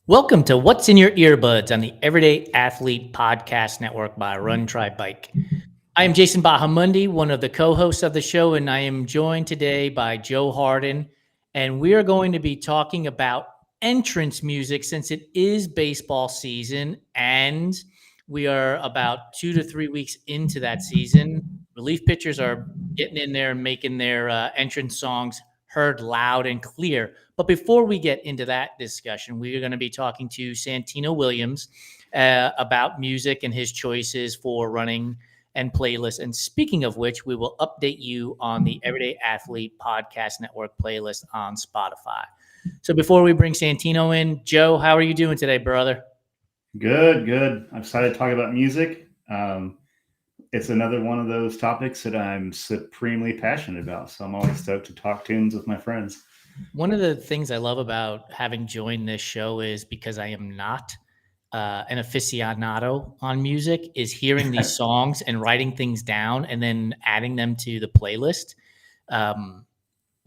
Welcome to What's in Your Earbuds on the Everyday Athlete Podcast Network by Run Try Bike. I am Jason Bahamundi, one of the co-hosts of the show, and I am joined today by Joe Harden. And we are going to be talking about entrance music since it is baseball season and we are about 2 to 3 weeks into that season. Relief pitchers are getting in there and making their entrance songs heard loud and clear. But before we get into that discussion, we are going to be talking to Santino Williams about music and his choices for running and playlists. And speaking of which, we will update you on the Everyday Athlete Podcast Network playlist on Spotify. So before we bring Santino in, Joe, how are you doing today, brother? Good. I'm excited to talk about music. It's another one of those topics that I'm supremely passionate about. So I'm always stoked to talk tunes with my friends. One of the things I love about having joined this show is because I am not an aficionado on music, is hearing these songs and writing things down and then adding them to the playlist.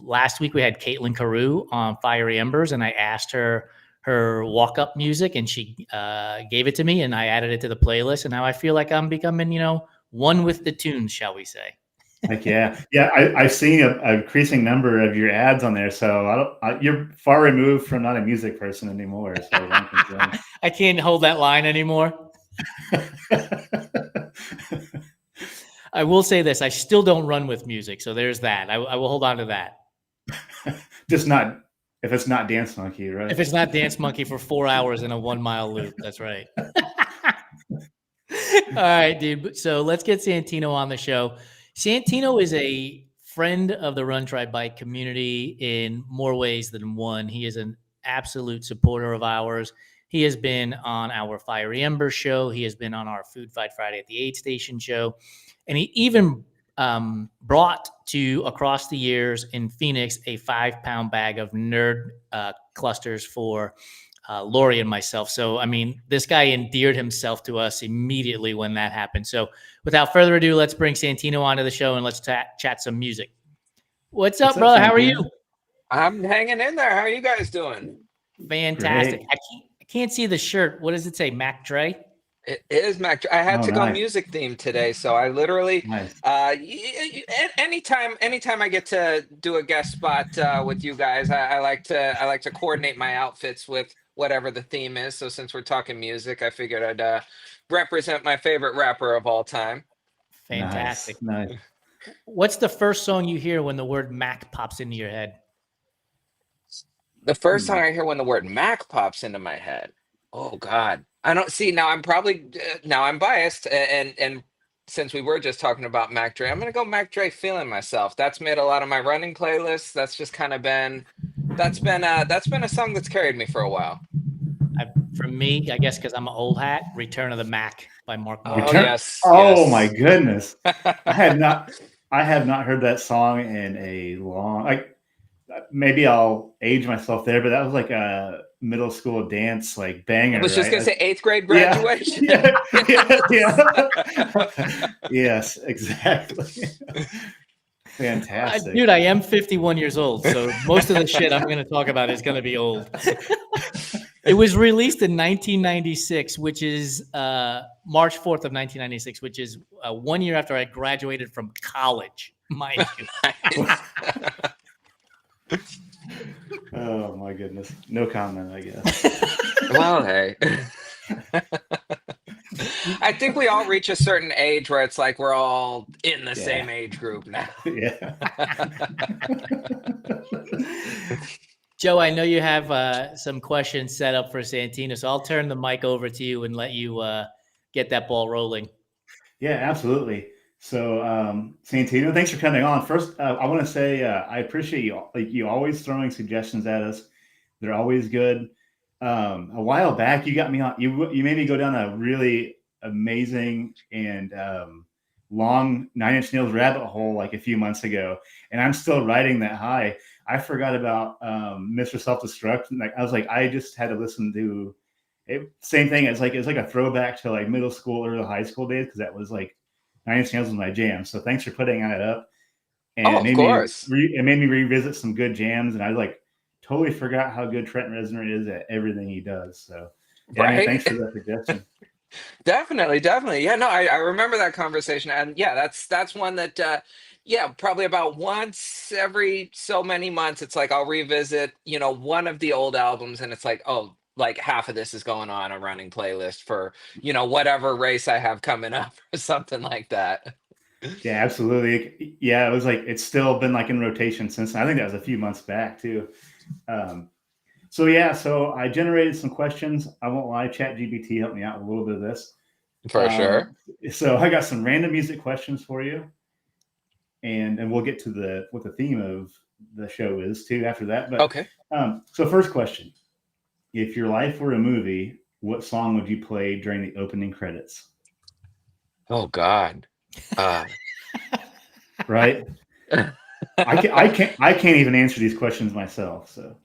Last week we had Caitlin Carew on Fiery Embers, and I asked her walk-up music, and she gave it to me, and I added it to the playlist, and now I feel like I'm becoming, one with the tunes, shall we say. Like, yeah. I've seen a increasing number of your ads on there, so you're far removed from not a music person anymore. So I can't hold that line anymore. I will say this: I still don't run with music, so there's that. I will hold on to that. Just not if it's not Dance Monkey, right? If it's not Dance Monkey for 4 hours in a 1 mile loop, that's right. All right, dude. So let's get Santino on the show. Santino is a friend of the Run Try Bike community in more ways than one. He is an absolute supporter of ours. He has been on our Fiery Ember show. He has been on our Food Fight Friday at the Aid Station show. And he even brought to across the years in Phoenix a 5-pound bag of nerd clusters for Lori and myself. So, I mean, this guy endeared himself to us immediately when that happened. So without further ado, let's bring Santino onto the show and let's chat some music. What's up, brother? How are you? I'm hanging in there. How are you guys doing? Fantastic. I can't see the shirt. What does it say? Mac Dre? It is Mac. I had to go music theme today, so I literally anytime I get to do a guest spot with you guys, I like to coordinate my outfits with whatever the theme is. So since we're talking music, I figured I'd represent my favorite rapper of all time. Fantastic. Nice. What's the first song you hear when the word Mac pops into your head? The first song I hear when the word Mac pops into my head. Oh God. I don't see now. I'm biased, and since we were just talking about Mac Dre, I'm gonna go Mac Dre, Feeling Myself. That's made a lot of my running playlists. That's just kind of been a song that's carried me for a while. For me, I guess because I'm an old hat, Return of the Mac by Mark Marquez. Yes. Oh my goodness, I have not heard that song in a long. Maybe I'll age myself there, but that was like a middle school dance banger. I was just gonna say 8th grade graduation. Yeah. Yes, exactly. Fantastic. Dude, I am 51 years old, so most of the shit I'm going to talk about is going to be old. It was released in 1996, which is March 4th of 1996, which is 1 year after I graduated from college, mind you. Oh my goodness. No comment, I guess. Well, hey. I think we all reach a certain age where it's like we're all in the same age group now. Yeah. Joe, I know you have some questions set up for Santino, so I'll turn the mic over to you and let you get that ball rolling. Yeah, absolutely. So, Santino, thanks for coming on. First, I want to say I appreciate you. You always throwing suggestions at us. They're always good. A while back, you got me on. You made me go down a really amazing and long 9 Inch Nails rabbit hole a few months ago, and I'm still riding that high. I forgot about Mr. Self-Destruct. I was like, I just had to listen to it. Same thing. It's like a throwback to middle school or the high school days because that was 9 Inch Nails was my jam. So thanks for putting that up. And of course. It made me revisit some good jams, and I totally forgot how good Trent Reznor is at everything he does. So, yeah, I mean, Right? thanks for that suggestion. Definitely, definitely. Yeah, no, I remember that conversation, and yeah, that's one that yeah, probably about once every so many months, it's like I'll revisit, one of the old albums, and it's like, oh, like half of this is going on a running playlist for, whatever race I have coming up or something like that. Yeah, absolutely. Yeah, it was like it's still been like in rotation since. I think that was a few months back too. Um, so I generated some questions. I won't lie, ChatGPT helped me out with a little bit of this. For sure. So I got some random music questions for you, and we'll get to what the theme of the show is too after that. But Okay. so first question: if your life were a movie, what song would you play during the opening credits? Oh God. Uh, Right? I can't even answer these questions myself. So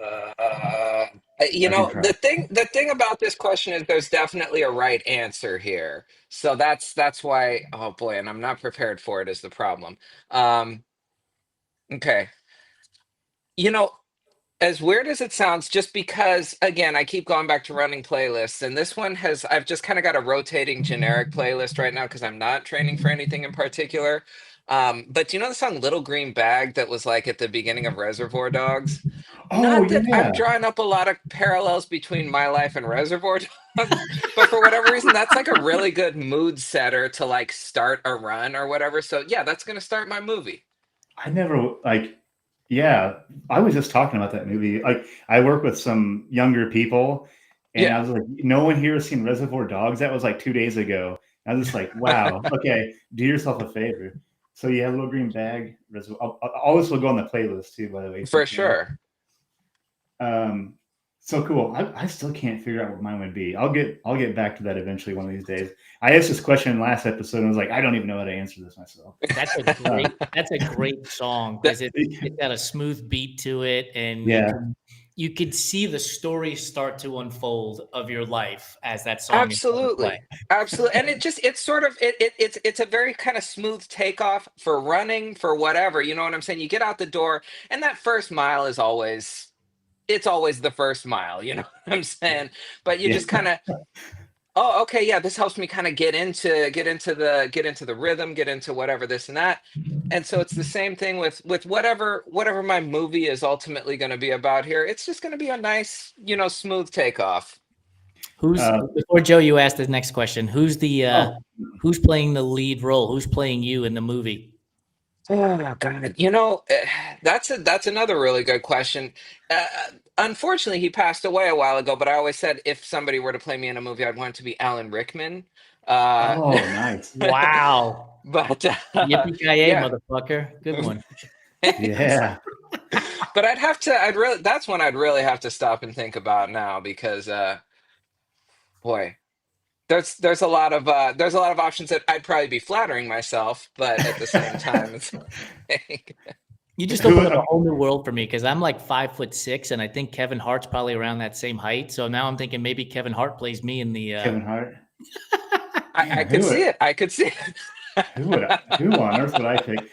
Uh, I can try. the thing about this question is there's definitely a right answer here. So that's why, oh boy, and I'm not prepared for it is the problem. Um, okay. You know, as weird as it sounds, just because again, I keep going back to running playlists, and this one I've just kind of got a rotating generic playlist right now because I'm not training for anything in particular. But do you know the song Little Green Bag that was like at the beginning of Reservoir Dogs? Oh Not that I'm yeah, drawing up a lot of parallels between my life and Reservoir Dogs, but for whatever reason, that's like a really good mood setter to like start a run or whatever. So yeah, that's gonna start my movie. I never like. Yeah, I was just talking about that movie. Like, I work with some younger people, and I Yeah. was like, "No one here has seen Reservoir Dogs." That was like 2 days ago. I was just like, "Wow, okay, do yourself a favor." So yeah, Little Green Bag. All this will go on the playlist too, by the way, For Santino. sure. Um, so cool. I still can't figure out what mine would be. I'll get back to that eventually one of these days. I asked this question in the last episode and I was like, I don't even know how to answer this myself. That's a great song because it's got a smooth beat to it, and Yeah, you could see the story start to unfold of your life as that song is going to play. Absolutely. Absolutely. And it's sort of it's a very kind of smooth takeoff for running, for whatever. You know what I'm saying? You get out the door, and that first mile is always it's always the first mile, you know what I'm saying? But you yeah. just kind of, oh, okay, yeah, this helps me kind of get into the rhythm, get into whatever this and that. And so it's the same thing with whatever my movie is ultimately going to be about here. It's just going to be a nice, smooth takeoff. Who's before Joe? You asked the next question. Oh, Who's playing the lead role? Who's playing you in the movie? Oh God, that's another really good question. Uh, Unfortunately, he passed away a while ago, but I always said if somebody were to play me in a movie, I'd want it to be Alan Rickman. Uh, oh, nice. Wow! but Yippee-ki-yay, yeah, motherfucker! Good one. thanks. Yeah, But that's one I'd really have to stop and think about now because boy, there's a lot of options that I'd probably be flattering myself, but at the same time, it's like, You just who? opened up a whole new world for me because I'm like 5'6", and I think Kevin Hart's probably around that same height. So now I'm thinking maybe Kevin Hart plays me in the. Kevin Hart. I Man, could see it. I could see who on earth would I pick?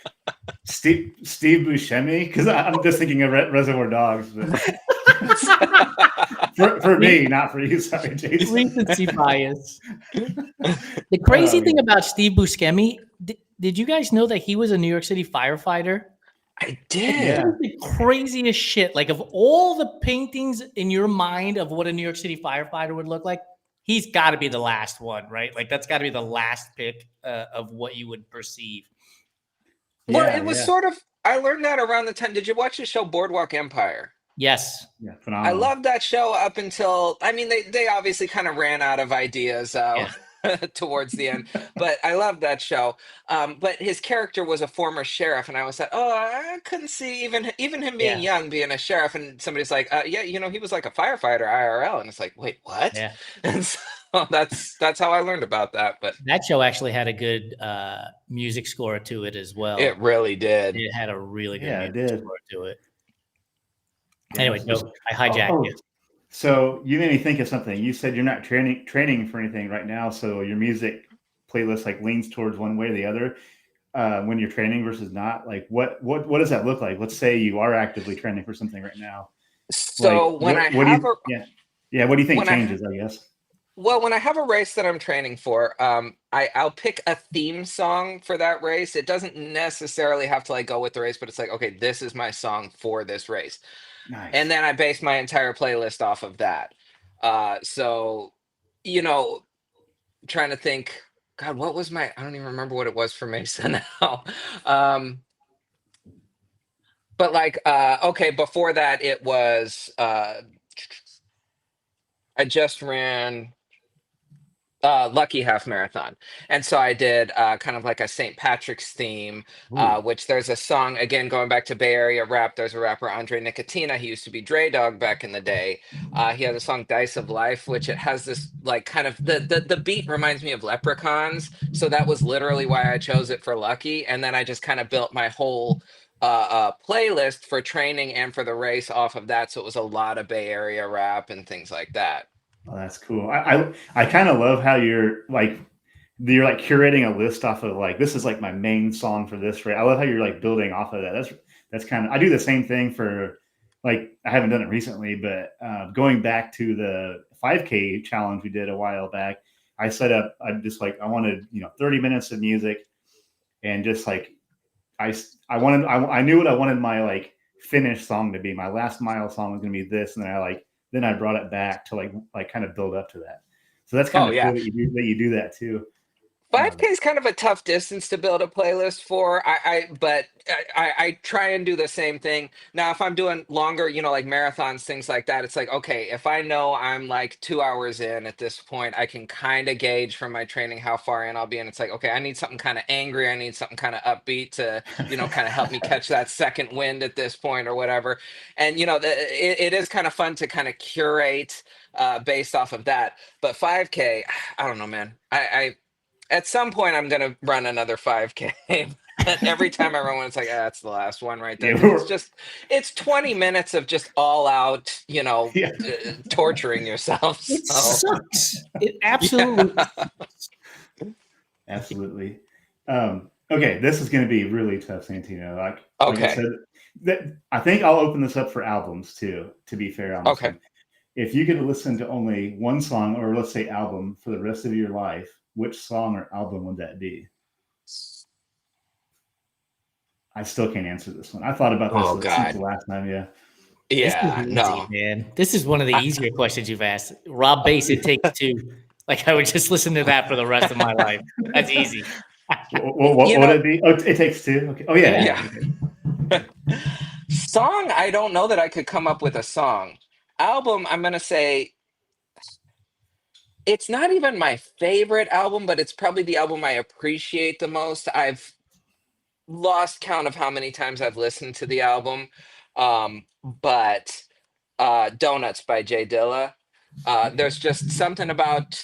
Steve Buscemi? Because I'm just thinking of Reservoir Dogs, but it. for me, not for you. Sorry, Jason. Recency bias. The crazy thing about Steve Buscemi, did you guys know that he was a New York City firefighter? I Like, did. Yeah, that is the craziest shit. Like, of all the paintings in your mind of what a New York City firefighter would look like, he's got to be the last one, right? Like, that's got to be the last pick of what you would perceive. Well, yeah, it was yeah, sort of. I learned that around the time. Did you watch the show Boardwalk Empire? Yes. yeah. I Phenomenal. loved that show up until, I mean, they obviously kind of ran out of ideas Yeah. towards the end, but I loved that show. But his character was a former sheriff, and I was like, oh, I couldn't see even him being Yeah. young being a sheriff, and somebody's like, yeah, he was like a firefighter IRL, and it's like, wait, what? Yeah. And so that's how I learned about that. But That show actually had a good music score to it as it well. really did. It had a really good Yeah, I music did. score to it. Yeah, Anyway, Joe, I hijacked oh, you. so you made me think of something. You said you're not training for anything right now, so your music playlist like leans towards one way or the other. when you're training versus not? Like what does that look like? Let's say you are actively training for something right now. Like So when I what do have you a what do you think when I changes, I guess? Well, when I have a race that I'm training for, I'll pick a theme song for that race. It doesn't necessarily have to like go with the race, but it's like, okay, this is my song for this race. And Nice. then I base my entire playlist off of that. So, you know, trying to think, God, what was I don't even remember what it was for Mesa now. Um, but like, okay, before that, it was, I just ran Lucky Half Marathon. And so I did kind of like a St. Patrick's theme, Ooh. which there's a song, again, going back to Bay Area rap. There's a rapper, Andre Nicotina. He used to be Dre Dog back in the day. He has a song, Dice of Life, which it has this like kind of the beat reminds me of Leprechauns. So that was literally why I chose it for Lucky. And then I just kind of built my whole playlist for training and for the race off of that. So it was a lot of Bay Area rap and things like that. Oh, that's cool. I kind of love how you're like curating a list off of like this is like my main song for this, right? I love how you're like building off of that. That's kind of I do the same thing for like I haven't done it recently, but going back to the 5K challenge we did a while back, I set up I wanted 30 minutes of music and just like I knew what I wanted my like finish song to be. My last mile song was going to be this, and then I brought it back to like kind of build up to that. So that's kind Oh, of yeah. cool that you do that too. 5K is kind of a tough distance to build a playlist for. But I try and do the same thing. Now, if I'm doing longer, like marathons, things like that, it's like, okay, if I know I'm like 2 hours in at this point, I can kind of gauge from my training how far in I'll be. And it's like, okay, I need something kind of angry. I need something kind of upbeat to, kind of help me catch that second wind at this point or whatever. And, it is kind of fun to kind of curate based off of that. But 5K, I don't know, man. I at some point I'm gonna run another 5K. And every time I run one, it's like, that's the last one right there. Yeah, Because it's 20 minutes of just all out, yeah, torturing yourself. It So sucks. It absolutely yeah. absolutely. Okay, this is going to be really tough, Santino. Like I Okay. said, that I think I'll open this up for albums too. To be fair on this Okay. one, if you could listen to only one song or let's say album for the rest of your life, which song or album would that be? I still can't answer this one. I thought about this Oh since the God. last time. Yeah. This is Yeah. easy, No. man. This is one of the I, easier questions you've asked. Rob Bass, It Takes Two. Like I would just listen to that for the rest of my life. That's easy. What you would know, it be? Oh, it takes two. Okay. Oh yeah, Yeah. yeah. yeah. Okay. Song, I don't know that I could come up with a song. Album, I'm gonna say it's not even my favorite album, but it's probably the album I appreciate the most. I've lost count of how many times I've listened to the album. But Donuts by Jay Dilla. Okay. There's just something about,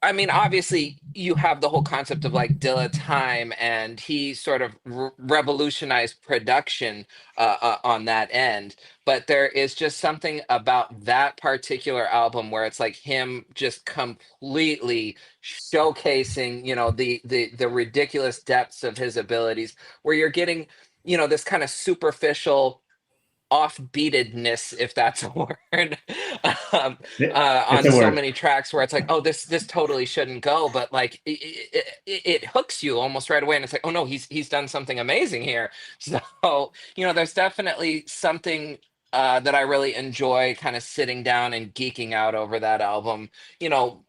I mean, obviously, you have the whole concept of like Dilla time, and he sort of revolutionized production on that end. But there is just something about that particular album where it's like him just completely showcasing, the ridiculous depths of his abilities, where you're getting, this kind of superficial offbeatedness, if that's a word, um, It's on a so word. many tracks where it's like, oh, this totally shouldn't go, but like it hooks you almost right away, and it's like, oh no, he's done something amazing here. So there's definitely something that I really enjoy, kind of sitting down and geeking out over that album.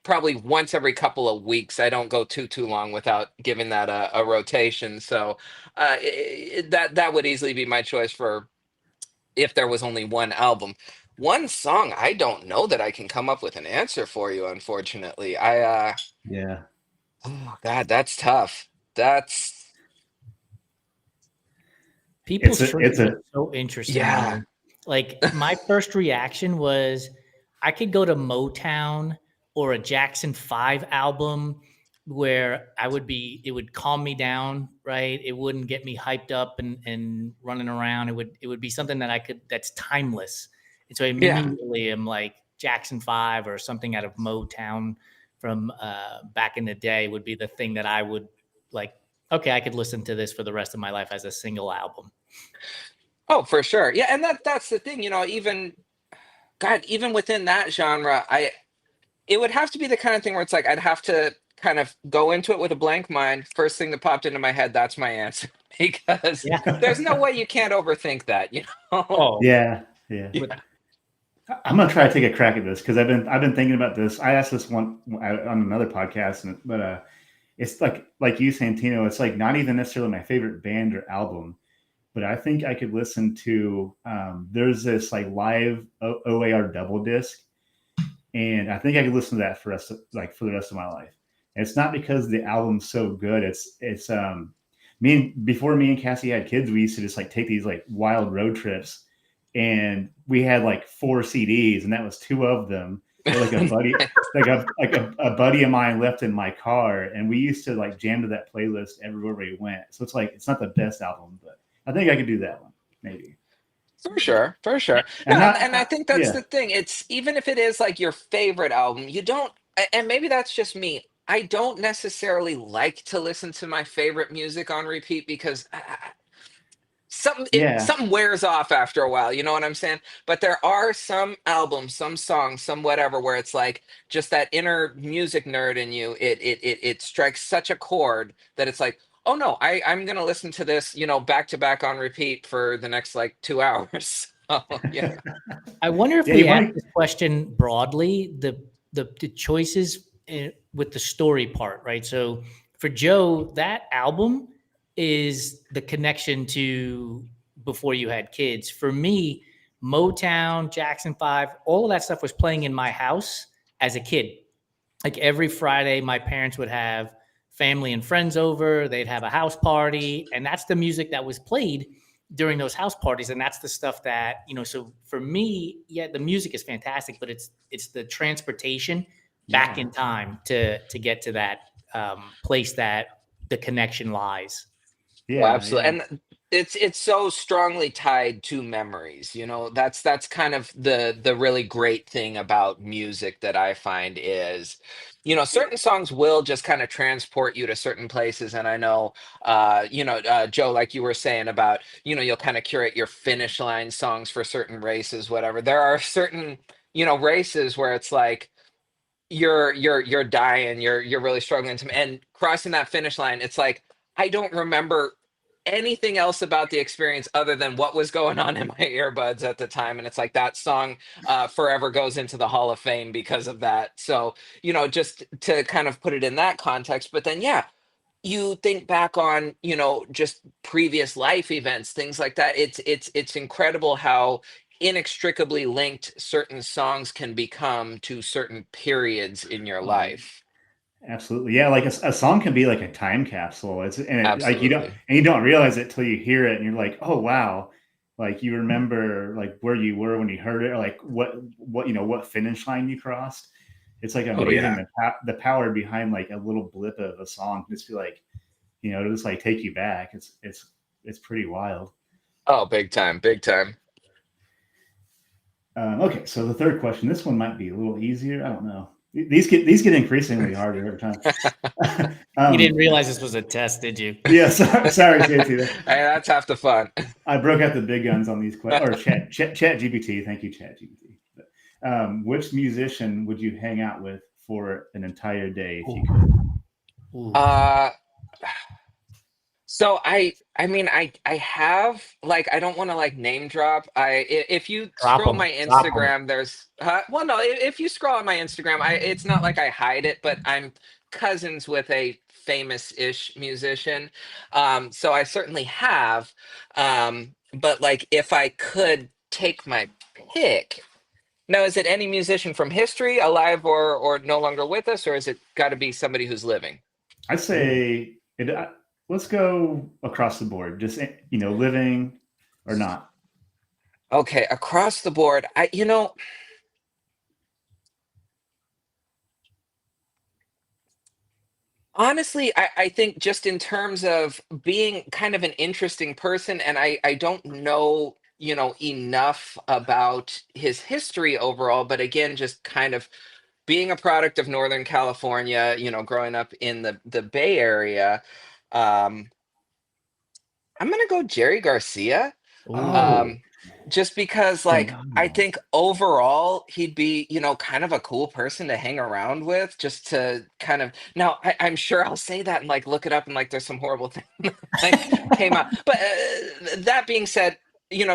Probably once every couple of weeks. I don't go too long without giving that a rotation. So that would easily be my choice for if there was only one album. One song, I don't know that I can come up with an answer for you, unfortunately. Yeah. Oh God, that's tough. That's People's It's choices a are so interesting, yeah. man. Like my first reaction was I could go to Motown or a Jackson 5 album where it would calm me down, right? It wouldn't get me hyped up and running around. It would be something that's timeless. And so I Yeah. immediately am like Jackson 5 or something out of Motown from back in the day would be the thing that I would like okay, I could listen to this for the rest of my life as a single album. Oh, for sure. Yeah, and that's the thing, even God, even within that genre, it would have to be the kind of thing where it's like I'd have to kind of go into it with a blank mind. First thing that popped into my head, that's my answer. Because Yeah. there's no way you can't overthink that. Oh, Yeah, yeah. with- I'm gonna try to take a crack at this because I've been thinking about this. I asked this one on another podcast, but it's like you, Santino. It's like not even necessarily my favorite band or album, but I think I could listen to. There's this like live OAR double disc, and I think I could listen to that for the rest of my life. And it's not because the album's so good. It's before me and Cassie had kids, we used to just like take these like wild road trips, and we had like 4 CDs, and that was 2 of them. Or like a buddy, a buddy of mine left in my car, and we used to like jam to that playlist everywhere we went. So it's like it's not the best album, but I think I could do that one maybe. For sure, for sure. No, And and I think that's yeah, the thing. It's even if it is like your favorite album, you don't, and maybe that's just me. I don't necessarily like to listen to my favorite music on repeat because yeah, something wears off after a while. You know what I'm saying? But there are some albums, some songs, some whatever, where it's like just that inner music nerd in you. It strikes such a chord that it's like, oh no, I'm gonna listen to this, back to back on repeat for the next like 2 hours. So, yeah. I wonder if yeah. we You ask might, this question broadly, the choices with the story part, right? So for Joe, that album is the connection to before you had kids. For me, Motown, Jackson 5, all of that stuff was playing in my house as a kid. Like every Friday, my parents would have family and friends over. They'd have a house party, and that's the music that was played during those house parties. And that's the stuff that So for me, yeah, the music is fantastic, but it's the transportation back yeah, in time to get to that place that the connection lies. Oh, yeah, absolutely. yeah, And it's so strongly tied to memories. That's kind of the really great thing about music that I find is, certain songs will just kind of transport you to certain places. And I know, Joe, like you were saying about, you'll kind of curate your finish line songs for certain races, whatever. There are certain, races where it's like you're dying, you're really struggling to, and crossing that finish line, it's like I don't remember anything else about the experience other than what was going on in my earbuds at the time, and it's like that song forever goes into the hall of fame because of that. So just to kind of put it in that context, but then yeah, you think back on just previous life events, things like that. It's incredible how inextricably linked certain songs can become to certain periods in your oh, life. absolutely. Yeah, like a song can be like a time capsule. Like Absolutely. you don't realize it till you hear it, and you're like, oh wow, like you remember like where you were when you heard it, or like what finish line you crossed. It's like Oh amazing yeah. the power behind like a little blip of a song. Just be like, to just like take you back. It's pretty wild. Oh, big time, big time. Okay, so the third question. This one might be a little easier. I don't know. These get increasingly harder every time. You didn't um, realize this was a test, did you? yeah, sorry, JT. Hey, that's half the fun. I broke out the big guns on these questions. Or Chat GPT. Thank you, Chat GPT. Which musician would you hang out with for an entire day if you could? Ooh. uh So I mean I have, like, I don't want to like name drop. If you Drop scroll them. my Drop them. Instagram, there's well no, if you scroll on my Instagram, it's not like I hide it, but I'm cousins with a famous-ish musician. So I certainly have. But like if I could take my pick. Now, is it any musician from history, alive or no longer with us, or is it got to be somebody who's living? I Ooh. say let's go across the board. Just living or not. Okay, across the board. Honestly, I think just in terms of being kind of an interesting person, and I don't know, enough about his history overall, but again, just kind of being a product of Northern California, growing up in the Bay Area, Um, I'm gonna go Jerry Garcia. Oh, Ooh, Just because, like, I phenomenal. think overall he'd be, kind of a cool person to hang around with, just to kind of. Now, I'm sure I'll say that and like look it up and like there's some horrible thing that like came out. But that being said,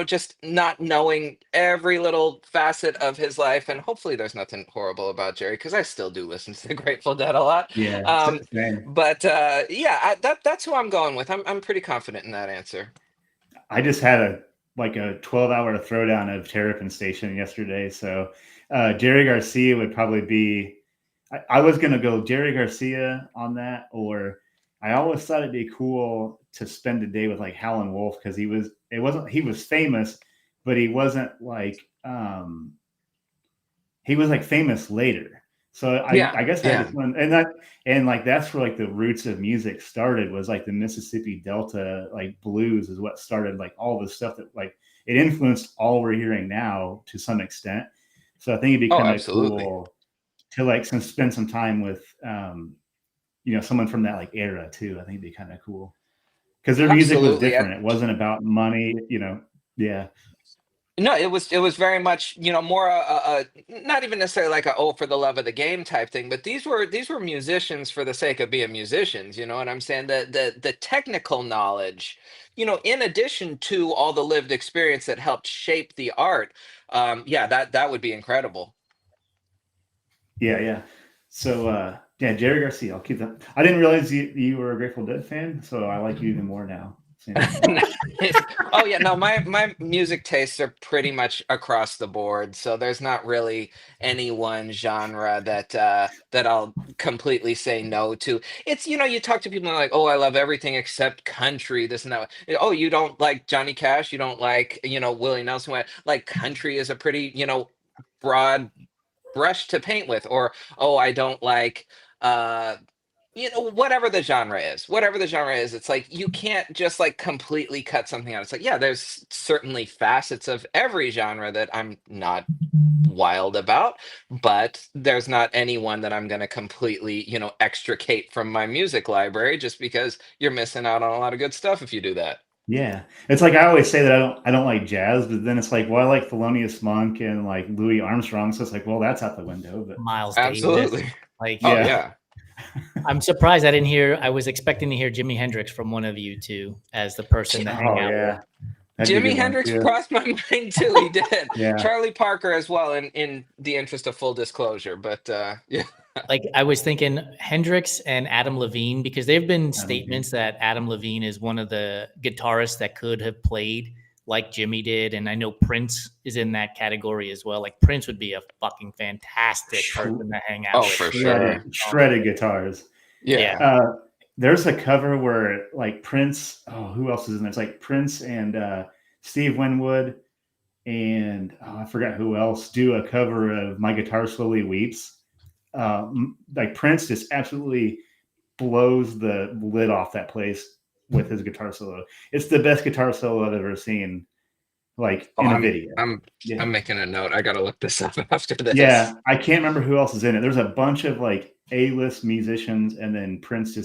just not knowing every little facet of his life, and hopefully there's nothing horrible about Jerry because I still do listen to the Grateful Dead a lot. Yeah, Um, same. but yeah, that's who I'm going with. I'm pretty confident in that answer. I just had a 12-hour throwdown of Terrapin Station yesterday. So Jerry Garcia would probably be. I was gonna go Jerry Garcia on that, or I always thought it'd be cool to spend a day with like Howlin' Wolf because he was famous, but he was like famous later. So Yeah, I guess I yeah. just went and like that's where like the roots of music started was like the Mississippi Delta like blues is what started like all the stuff that like it influenced all we're hearing now to some extent. So I think it'd be Oh, kind of absolutely. cool to like spend some time with someone from that like era too. I think it'd be kind of cool because their music was Absolutely. different. It wasn't about money, Yeah, No, it was very much, more not even necessarily like a oh for the love of the game type thing, but these were musicians for the sake of being musicians, you know what I'm saying? The technical knowledge, in addition to all the lived experience that helped shape the art, yeah, that would be incredible. yeah. So yeah, Jerry Garcia. I'll keep that. I didn't realize you were a Grateful Dead fan, so I like you even more now, Santino. Nice. Oh yeah, no, my music tastes are pretty much across the board, so there's not really any one genre that I'll completely say no to. It's, you talk to people and they're like, "Oh, I love everything except country, this and that." Oh, you don't like Johnny Cash, you don't like, Willie Nelson. Like country is a pretty, broad brush to paint with. Or, oh, I don't like whatever the genre is, it's like you can't just like completely cut something out. It's like, yeah, there's certainly facets of every genre that I'm not wild about, but there's not anyone that I'm going to completely, extricate from my music library, just because you're missing out on a lot of good stuff if you do that. Yeah, it's like I always say that I don't like jazz, but then it's like, well, I like Thelonious Monk and like Louis Armstrong, so it's like, well, that's out the window. But Miles Davis. Absolutely. Like, Oh yeah, yeah. I'm surprised I didn't hear. I was expecting to hear Jimi Hendrix from one of you two as the person to hang oh out with. yeah, that'd be a Jimi good one Hendrix too. crossed my mind too. He did. Yeah, Charlie Parker as well, in the interest of full disclosure. But yeah. Like I was thinking Hendrix and Adam Levine, because there have been I don't statements that Adam Levine is one of the guitarists that could have played like Jimmy did. And I know Prince is in that category as well. Like Prince would be a fucking fantastic person to hang out Oh, with. for sure. shredded guitars. Yeah. Yeah. There's a cover where like Prince. Oh, who else is in there? It's like Prince and Steve Winwood and I forgot who else do a cover of "My Guitar Slowly Weeps." Like Prince just absolutely blows the lid off that place with his guitar solo. It's the best guitar solo I've ever seen, like Oh, in a I'm video. I'm Yeah, I'm making a note. I gotta look this up after yeah. this. I can't remember who else is in it. There's a bunch of like A-list musicians, and then Prince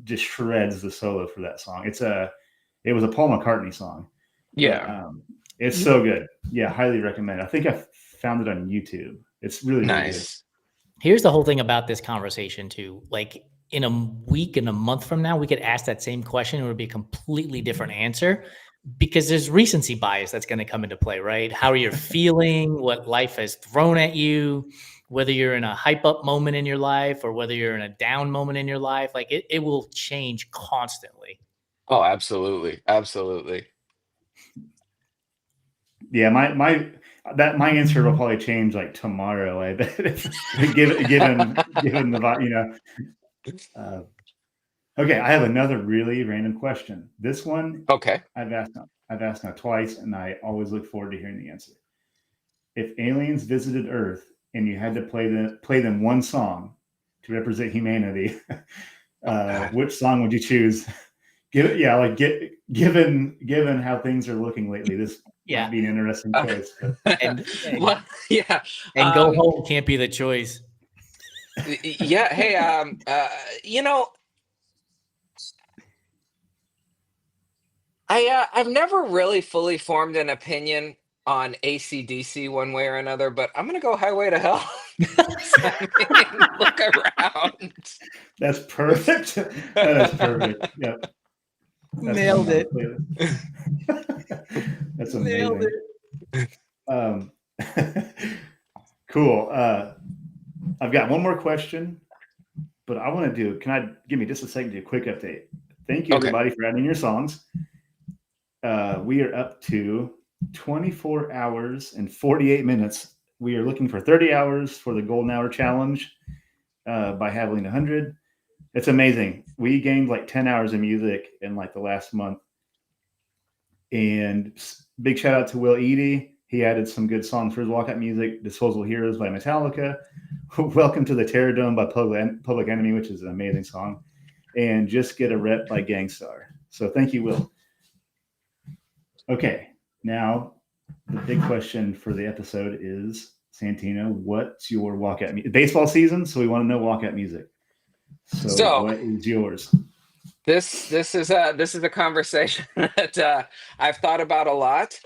just shreds the solo for that song. It was a Paul McCartney song, but Yeah. it's so good. Yeah, highly recommend it. I think I found it on YouTube. It's really, really good. Nice. Here's the whole thing about this conversation too. Like in a week and a month from now, we could ask that same question. It would be a completely different answer because there's recency bias that's going to come into play, right? How you're feeling, what life has thrown at you, whether you're in a hype up moment in your life or whether you're in a down moment in your life. Like it will change constantly. Oh, absolutely. Absolutely. Yeah, my answer will probably change like tomorrow. I bet given the. Uh, okay, I have another really random question. This one Okay. I've asked now twice, and I always look forward to hearing the answer. If aliens visited Earth and you had to play them one song to represent humanity, Oh God. which song would you choose? Given how things are looking lately, this might Yeah. be an interesting Uh, choice. But well, yeah. And go Um, home can't be the choice. yeah. Hey, you know, I've never really fully formed an opinion on AC/DC one way or another, but I'm gonna go Highway to Hell. 'Cause, I mean, look around. That's perfect. That is perfect. Yep. That's Nailed coming on it. the playlist. That's Nailed amazing. it. Um, cool. I've got one more question, but I want to do. Can I give me just a second to do a quick update? Thank you, Okay. everybody, for adding your songs. We are up to 24 hours and 48 minutes. We are looking for 30 hours for the Golden Hour Challenge by having 100. It's amazing. We gained like 10 hours of music in like the last month. And big shout out to Will Eady. He added some good songs for his walkout music. Disposable Heroes by Metallica. Welcome to the Terror Dome by Public Enemy, which is an amazing song. And Just Get a Rep by Gangstar. So thank you, Will. Okay, now the big question for the episode is, Santino, what's your walkout music? Baseball season, so we want to know walkout music. So what is yours? This is a conversation that I've thought about a lot.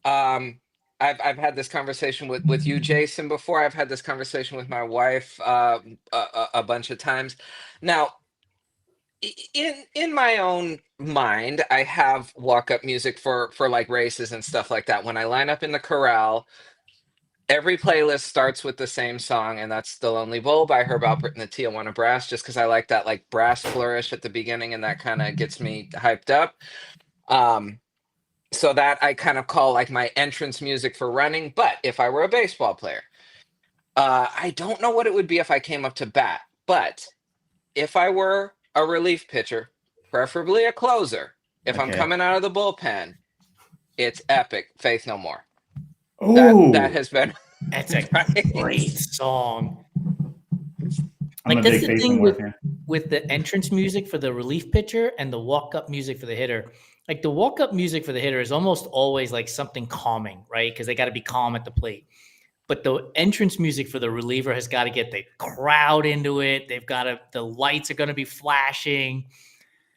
I've had this conversation with you, Jason, before. I've had this conversation with my wife a bunch of times. Now, in my own mind, I have walk up music for like races and stuff like that. When I line up in the corral, every playlist starts with the same song, and that's "The Lonely Bull" by Herb Alpert and the Tijuana Brass, just because I like that like brass flourish at the beginning, and that kind of gets me hyped up. Um, so that I kind of call like my entrance music for running. But if I were a baseball player, I don't know what it would be if I came up to bat. But if I were a relief pitcher, preferably a closer, if I'm Okay. coming out of the bullpen, it's epic. Faith No More. That Oh, has been That's a right. great song. I'm Like a that's big the Faith No thing More fan. with the entrance music for the relief pitcher and the walk up music for the hitter. Like the walk up music for the hitter is almost always like something calming, right? Because they got to be calm at the plate. But the entrance music for the reliever has got to get the crowd into it. They've got to, the lights are going to be flashing.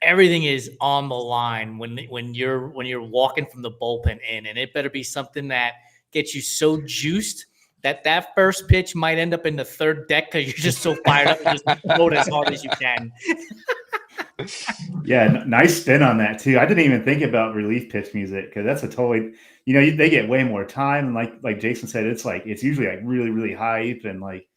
Everything is on the line when you're walking from the bullpen in, and it better be something that gets you so juiced that first pitch might end up in the third deck because you're just so fired up and just throw it as hard as you can. Yeah, nice spin on that too. I didn't even think about relief pitch music because that's a totally, they get way more time. And like Jason said, it's usually like really, really hype and like,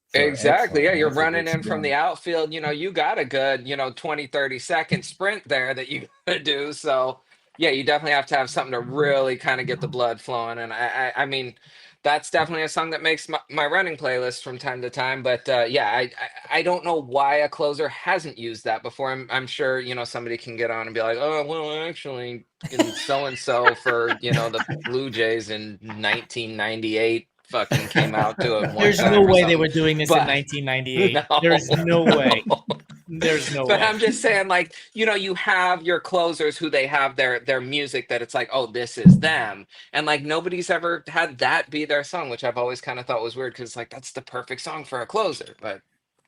so Exactly. excellent, Yeah, man. you're That's a running great in from the spin. outfield. You got a good, 20, 30-second sprint there that you gotta do. So yeah, you definitely have to have something to really kind of get the blood flowing. And I mean, that's definitely a song that makes my running playlist from time to time. But yeah, I don't know why a closer hasn't used that before. I'm sure, somebody can get on and be like, oh, well, actually, in so and so for, the Blue Jays in 1998 fucking came out to it one There's no time or way they something. were doing this in But 1998. no, There's no way. no. There's no But way. I'm just saying, like, you have your closers who they have their music that it's like, oh, this is them. And like nobody's ever had that be their song, which I've always kind of thought was weird because like that's the perfect song for a closer. But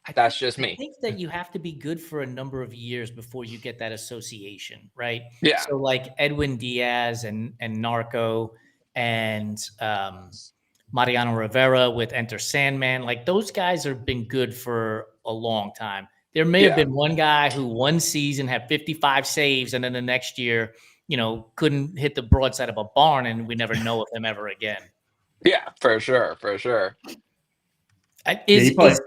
I think that's just I me. think that you have to be good for a number of years before you get that association, right? Yeah. So like Edwin Diaz and Narco and Mariano Rivera with Enter Sandman, like those guys have been good for a long time. There may have Yeah. been one guy who one season had 55 saves and then the next year, couldn't hit the broadside of a barn and we never know of him ever again. Yeah, for sure. For sure. Yeah, Is you probably. is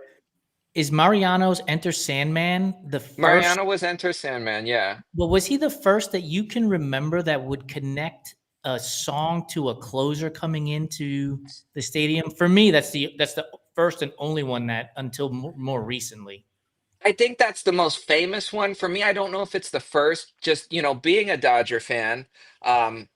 is Mariano's Enter Sandman the first? Mariano was Enter Sandman. Yeah. Well, was he the first that you can remember that would connect a song to a closer coming into the stadium? For me, that's the first and only one that until more recently. I think that's the most famous one for me. I don't know if it's the first, just, being a Dodger fan. Um,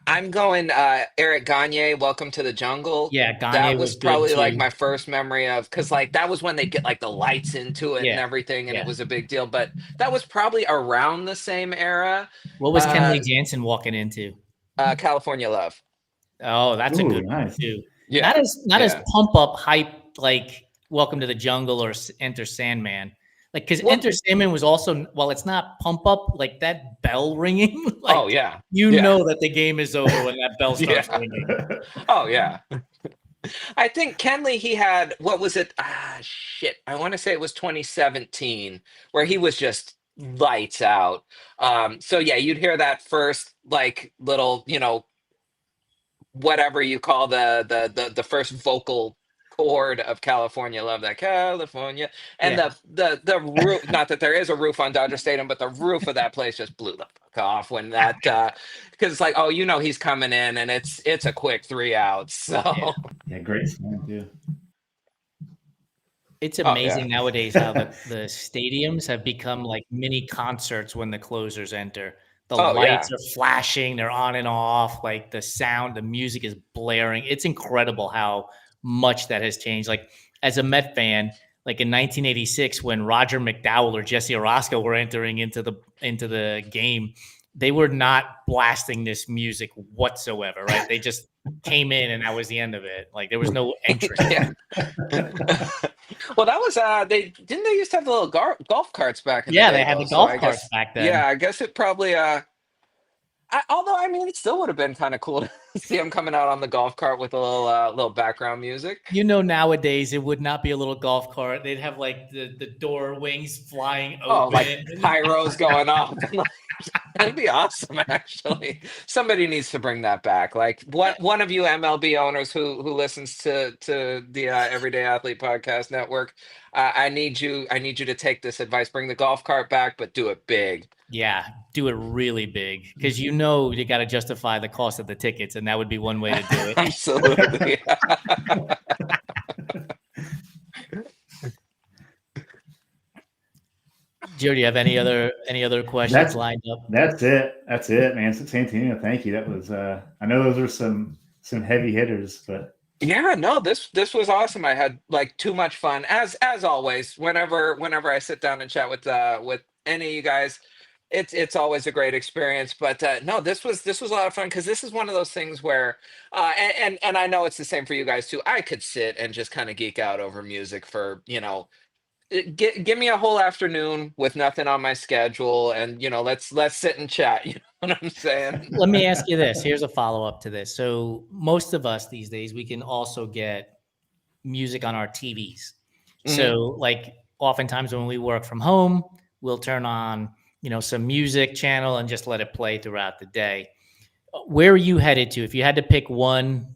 I'm going Eric Gagne, Welcome to the Jungle. Yeah, Gagne That was was good probably like too. my first memory of because like that was when they get like the lights into it and Yeah, everything, and it yeah. was a big deal. But that was probably around the same era. What was Uh, Kenley Jansen walking into? California Love. Oh, that's a Ooh, good one nice. too. Yeah, Not as yeah, pump up hype like Welcome to the Jungle or Enter Sandman. Like, because Well, Enter Sandman was also, while it's not pump up, like that bell ringing, like oh yeah, you yeah, know that the game is over when that bell starts yeah. ringing. Oh yeah. I think Kenley, he had, what was it? Ah, shit. I want to say it was 2017 where he was just lights out. So yeah, you'd hear that first like little, whatever you call the first vocal chord of California Love That California, and Yeah. the roof, not that there is a roof on Dodger Stadium, but the roof of that place just blew the fuck off when that because it's like, oh, he's coming in and it's a quick 3 outs. Yeah. So Yeah, great song too. It's oh yeah. amazing nowadays how the stadiums have become like mini concerts when the closers enter. The Oh lights yeah. are flashing, they're on and off, like the sound, the music is blaring. It's incredible how much that has changed. Like as a Met fan, like in 1986 when Roger McDowell or Jesse Orosco were entering into the game, they were not blasting this music whatsoever, right? They just came in and that was the end of it. Like there was no entrance. Yeah. Well, that was they used to have the little golf carts back in the Yeah, they day had though. the So golf I carts guess, back then. yeah, I guess it probably although I mean it still would have been kind of cool to see him coming out on the golf cart with a little background music. You know, nowadays it would not be a little golf cart. They'd have like the door wings flying Oh, like open. pyros going off. That'd be awesome, actually. Somebody needs to bring that back. Like one of you MLB owners who listens to the Everyday Athlete Podcast Network. I need you to take this advice. Bring the golf cart back, but do it big. Yeah, do it really big because you know you got to justify the cost of the tickets, and that would be one way to do it. Absolutely. Joe, do you have any other questions lined up? That's it. That's it, man. Santino, thank you. That was I know those are some heavy hitters, but Yeah, no, this was awesome. I had like too much fun as always. Whenever I sit down and chat with any of you guys, it's always a great experience. But no, this was a lot of fun because this is one of those things where and I know it's the same for you guys too. I could sit and just kind of geek out over music for give me a whole afternoon with nothing on my schedule, and let's sit and chat. You know what I'm saying? Let me ask you this. Here's a follow-up to this. So most of us these days, we can also get music on our TVs. Mhm. So like oftentimes when we work from home, we'll turn on, some music channel and just let it play throughout the day. Where are you headed to? If you had to pick one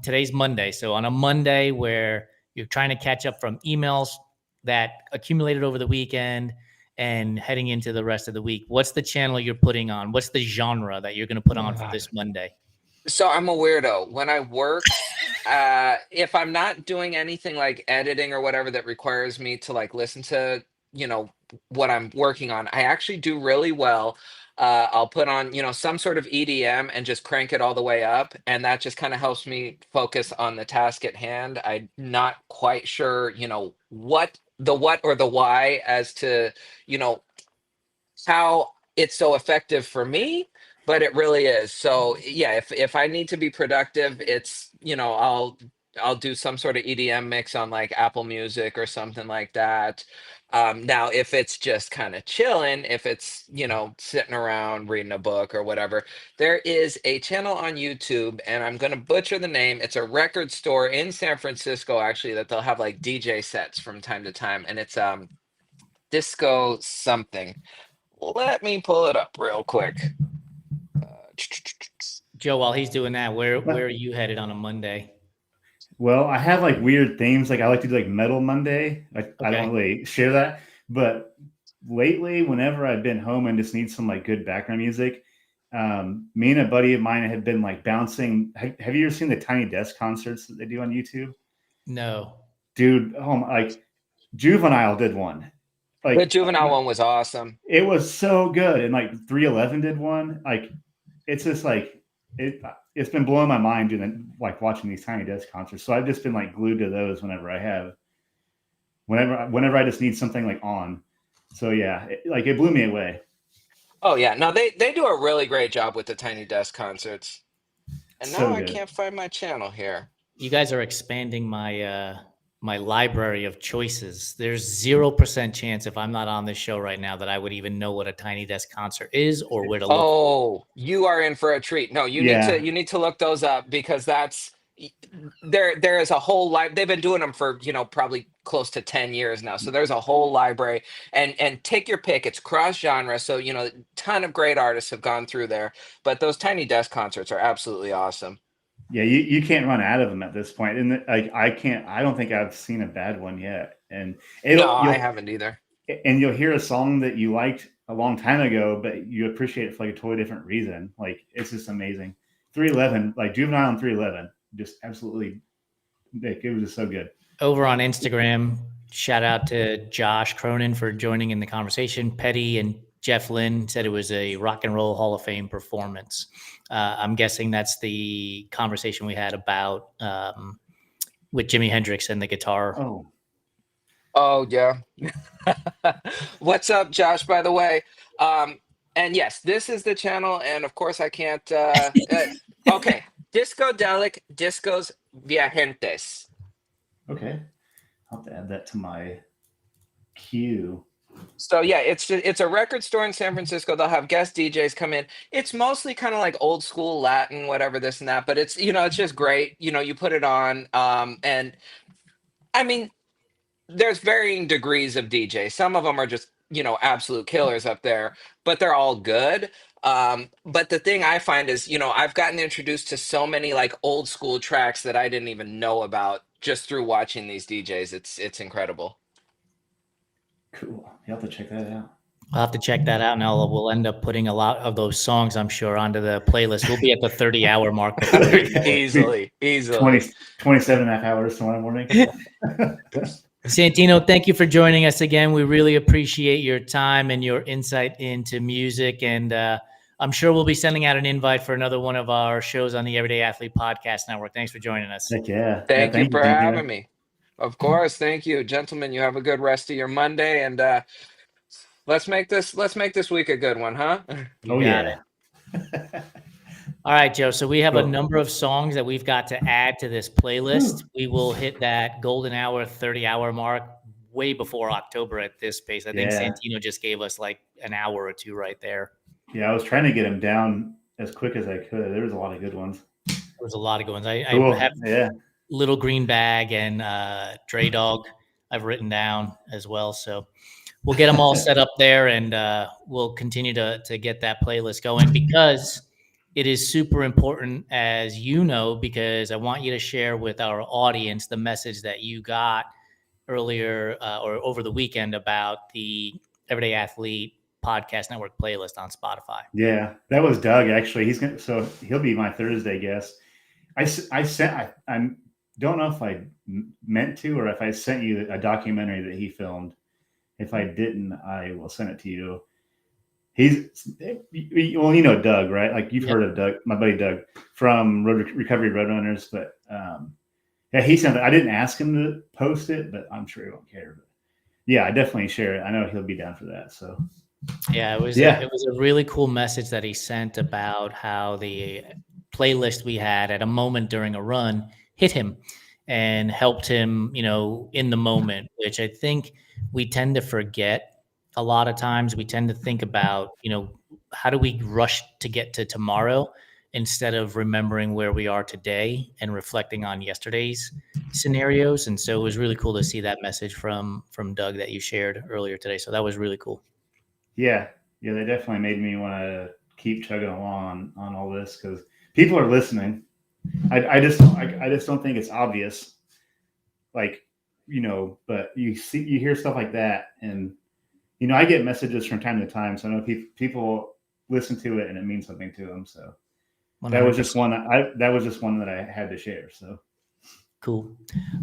today's Monday. So on a Monday where you're trying to catch up from emails that accumulated over the weekend and heading into the rest of the week, what's the channel you're putting on? What's the genre that you're going to put on for this Monday? So I'm a weirdo. When I work, if I'm not doing anything like editing or whatever that requires me to like listen to, you know, what I'm working on, I actually do really well. I'll put on, some sort of EDM and just crank it all the way up, and that just kind of helps me focus on the task at hand. I'm not quite sure, what or the why as to, you know, how it's so effective for me, but it really is. So yeah, if I need to be productive, it's I'll do some sort of EDM mix on like Apple Music or something like that. Now, if it's just kind of chilling, if it's sitting around reading a book or whatever, there is a channel on YouTube, and I'm gonna butcher the name. It's a record store in San Francisco, actually, that they'll have like DJ sets from time to time, and it's disco something. Let me pull it up real quick. Joe, while he's doing that, where are you headed on a Monday? well, I have like weird themes. Like I like to do like Metal Monday. I Okay. don't really share that, but lately, whenever I've been home and just need some like good background music, me and a buddy of mine had been like bouncing. Have you ever seen the Tiny Desk concerts that they do on YouTube? No. Dude, like Juvenile did one. The Like juvenile one was awesome. it was so good, and like 311 did one. Like it's just like it's been blowing my mind doing like watching these Tiny Desk concerts. So I've just been like glued to those whenever I just need something like on. So yeah, it blew me away. Oh yeah, no, they do a really great job with the Tiny Desk concerts. And now So I good. can't find my channel here. You guys are expanding my my library of choices. There's 0% chance if I'm not on this show right now that I would even know what a Tiny Desk concert is or where to look. Oh, you are in for a treat. No, you need to look those up, because there is a whole they've been doing them for, probably close to 10 years now. So there's a whole library, and take your pick. It's cross genre. So, a ton of great artists have gone through there, but those Tiny Desk concerts are absolutely awesome. Yeah, you can't run out of them at this point, and I don't think I've seen a bad one yet. And I haven't either. And you'll hear a song that you liked a long time ago, but you appreciate it for like a totally different reason. Like, it's just amazing. 311, like Juvenile and 311, just absolutely, it was just so good. Over on Instagram, shout out to Josh Cronin for joining in the conversation. Petty and Jeff Lynne said it was a Rock and Roll Hall of Fame performance. I'm guessing that's the conversation we had about with Jimi Hendrix and the guitar. Oh yeah. What's up, Josh, by the way? And yes, this is the channel, and of course I can't okay. Discodelic Discos Viajentes. Okay. I'll have to add that to my queue. So yeah, it's a record store in San Francisco. They'll have guest DJs come in. It's mostly kind of like old school Latin, whatever, this and that, but it's, it's just great. You put it on, and I mean, there's varying degrees of DJ. Some of them are just, absolute killers up there, but they're all good. But the thing I find is, I've gotten introduced to so many like old school tracks that I didn't even know about just through watching these DJs. It's incredible. Cool. You have to check that out. I'll have to check that out, and we'll end up putting a lot of those songs, I'm sure, onto the playlist. We'll be at the 30-hour mark. Easily. 27 and a half hours tomorrow morning. Santino, thank you for joining us again. We really appreciate your time and your insight into music, and I'm sure we'll be sending out an invite for another one of our shows on the Everyday Athlete Podcast Network. Thanks for joining us. Heck yeah. Thank you for having me. Of course. Thank you, gentlemen. You have a good rest of your Monday, and let's make this week a good one, huh? You got it. All right, Joe. So we have a number of songs that we've got to add to this playlist. We will hit that golden hour, 30-hour mark way before October at this pace. I think Santino just gave us like an hour or two right there. Yeah, I was trying to get him down as quick as I could. There was a lot of good ones. There was a lot of good ones. I have Little Green Bag and Dre Dog I've written down as well. So we'll get them all set up there, and we'll continue to get that playlist going, because it is super important, as you know, because I want you to share with our audience the message that you got earlier or over the weekend about the Everyday Athlete Podcast Network playlist on Spotify. Yeah, that was Doug, actually. He'll be my Thursday guest. I don't know if I meant to, or if I sent you a documentary that he filmed. If I didn't, I will send it to you. Well, Doug, right? Like, you've heard of Doug, my buddy Doug from Recovery Roadrunners, but he sent it. I didn't ask him to post it, but I'm sure he won't care. But yeah, I definitely share it. I know he'll be down for that. So yeah, it was a really cool message that he sent about how the playlist we had at a moment during a run hit him and helped him, in the moment, which I think we tend to forget. A lot of times we tend to think about, how do we rush to get to tomorrow instead of remembering where we are today and reflecting on yesterday's scenarios. And so it was really cool to see that message from Doug that you shared earlier today. So that was really cool. Yeah. Yeah. They definitely made me want to keep chugging along on all this, because people are listening. I just don't think it's obvious. Like, but you hear stuff like that, and I get messages from time to time, so I know people listen to it and it means something to them. So 100%. That was just one that I had to share. So cool.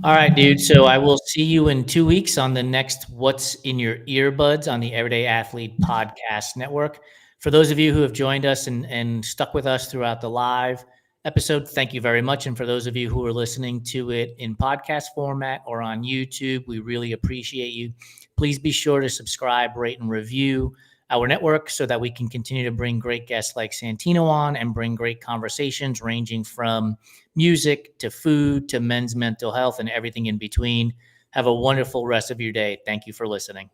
All right, dude. So I will see you in 2 weeks on the next What's in Your Earbuds on the Everyday Athlete Podcast Network. For those of you who have joined us and stuck with us throughout the live episode, thank you very much. And for those of you who are listening to it in podcast format or on YouTube, we really appreciate you. Please be sure to subscribe, rate, and review. our network so that we can continue to bring great guests like Santino on and bring great conversations ranging from music to food to men's mental health and everything in between. Have a wonderful rest of your day. Thank you for listening.